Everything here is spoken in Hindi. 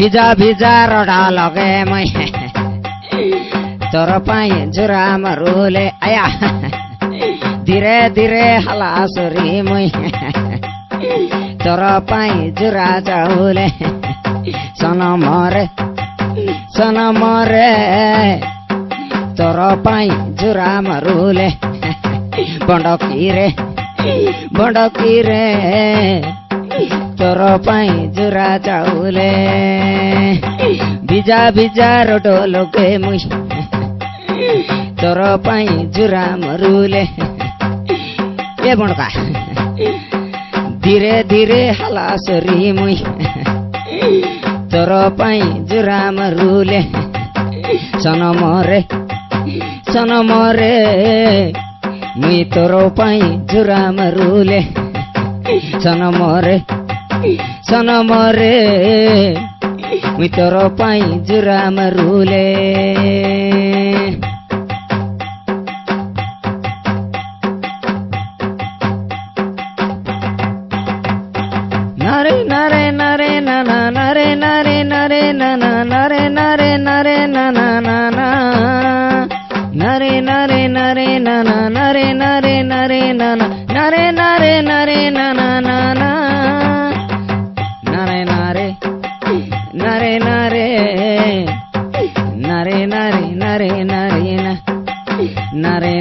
भिजा भिजा रोडा लगे मै तोर पाई जुराम रुले आया धीरे धीरे हलासुरी मै तोर पाई जुरा जाऊले सनम रे तोर पाई जुराम रुले बंडकी रे तोर पाई जुरा जाऊले भिजा भिजा रोडो लोगे मुई तोर पाई जुरा मरुले ए बंडका धीरे धीरे हलासरी मुई तोर पाई जुरा मरुले सनम रे मुई तोर पाई जुरा मरुले सनम रे मुई तोर पाई जुरा मरुले नरे नरे नरे नना नरे नरे नरे नना नरे नरे नरे नना नना नरे नरे नरे नना नरे नरे नरे नना नरे नरे नरे नना नना नरे नरे नरे नरे नरे नरे नरे नरे नरे